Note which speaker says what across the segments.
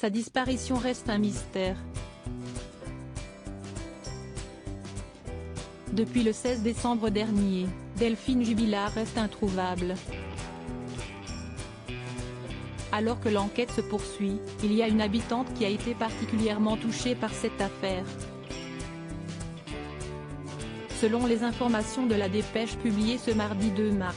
Speaker 1: Sa disparition reste un mystère. Depuis le 16 décembre dernier, Delphine Jubilard reste introuvable. Alors que l'enquête se poursuit, il y a une habitante qui a été particulièrement touchée par cette affaire. Selon les informations de la Dépêche publiée ce mardi 2 mars,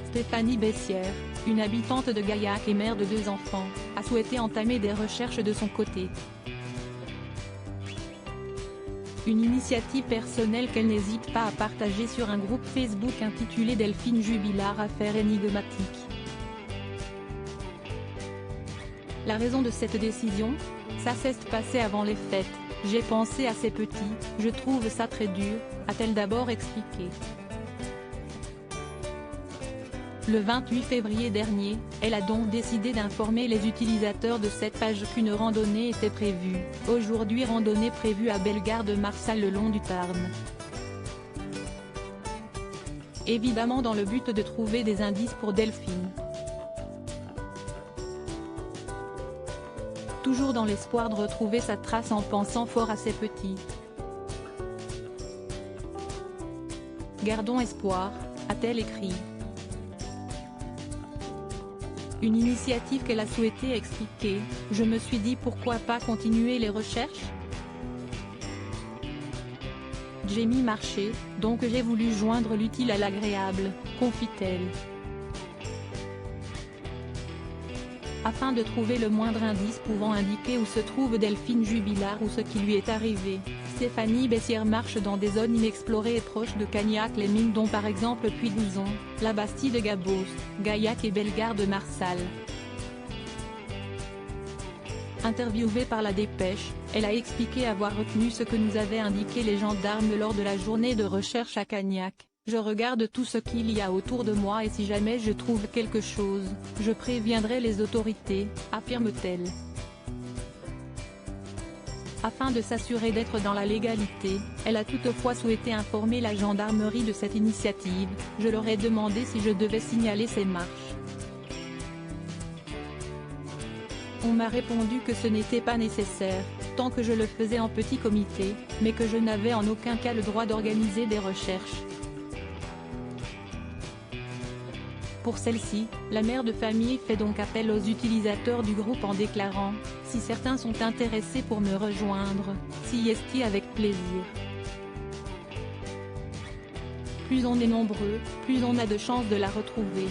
Speaker 1: Stéphanie Bessière, une habitante de Gaillac et mère de 2 enfants, a souhaité entamer des recherches de son côté. Une initiative personnelle qu'elle n'hésite pas à partager sur un groupe Facebook intitulé Delphine Jubilard Affaire énigmatique. La raison de cette décision? Ça s'est passé avant les fêtes, j'ai pensé à ces petits, je trouve ça très dur, a-t-elle d'abord expliqué. Le 28 février dernier, elle a donc décidé d'informer les utilisateurs de cette page qu'une randonnée était prévue. Aujourd'hui, randonnée prévue à Bellegarde-Marsal le long du Tarn. Évidemment dans le but de trouver des indices pour Delphine. Toujours dans l'espoir de retrouver sa trace en pensant fort à ses petits. Gardons espoir, a-t-elle écrit. Une initiative qu'elle a souhaité expliquer, je me suis dit pourquoi pas continuer les recherches. J'ai mis marché, donc j'ai voulu joindre l'utile à l'agréable, confie-t-elle. Afin de trouver le moindre indice pouvant indiquer où se trouve Delphine Jubilard ou ce qui lui est arrivé, Stéphanie Bessière marche dans des zones inexplorées et proches de Cagnac-les-Mines dont par exemple Puy-Douzon, la Bastide de Gabos, Gaillac et Bellegarde-Marsal. Interviewée par la Dépêche, elle a expliqué avoir retenu ce que nous avaient indiqué les gendarmes lors de la journée de recherche à Cagnac. Je regarde tout ce qu'il y a autour de moi et si jamais je trouve quelque chose, je préviendrai les autorités, affirme-t-elle. Afin de s'assurer d'être dans la légalité, elle a toutefois souhaité informer la gendarmerie de cette initiative, je leur ai demandé si je devais signaler ces marches. On m'a répondu que ce n'était pas nécessaire, tant que je le faisais en petit comité, mais que je n'avais en aucun cas le droit d'organiser des recherches. Pour celle-ci, la mère de famille fait donc appel aux utilisateurs du groupe en déclarant « Si certains sont intéressés pour me rejoindre, si est avec plaisir. Plus on est nombreux, plus on a de chances de la retrouver. »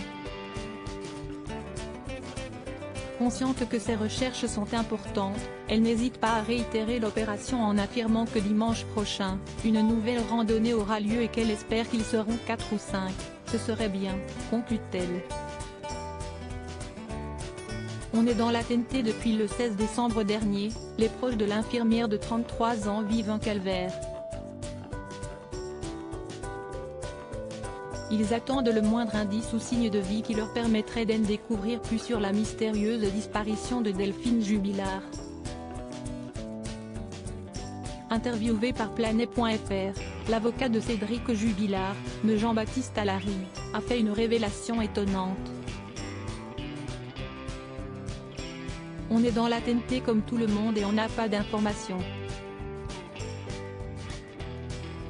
Speaker 1: Consciente que ces recherches sont importantes, elle n'hésite pas à réitérer l'opération en affirmant que dimanche prochain, une nouvelle randonnée aura lieu et qu'elle espère qu'ils seront 4 ou 5. Ce serait bien, conclut-elle. On est dans la TNT depuis le 16 décembre dernier, les proches de l'infirmière de 33 ans vivent un calvaire. Ils attendent le moindre indice ou signe de vie qui leur permettrait d'en découvrir plus sur la mystérieuse disparition de Delphine Jubilard. Interviewé par Planet.fr, l'avocat de Cédric Jubilard, M. Jean-Baptiste Allary, a fait une révélation étonnante. On est dans la TNT comme tout le monde et on n'a pas d'informations.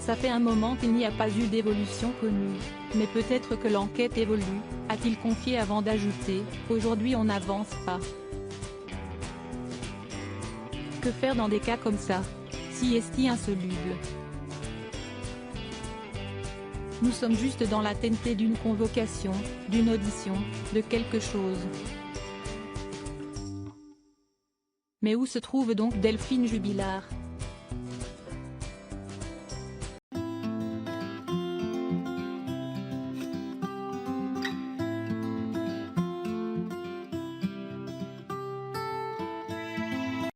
Speaker 1: Ça fait un moment qu'il n'y a pas eu d'évolution connue, mais peut-être que l'enquête évolue, a-t-il confié avant d'ajouter, aujourd'hui on n'avance pas. Que faire dans des cas comme ça? Si est insoluble. Nous sommes juste dans la TNT d'une convocation, d'une audition, de quelque chose. Mais où se trouve donc Delphine Jubilard?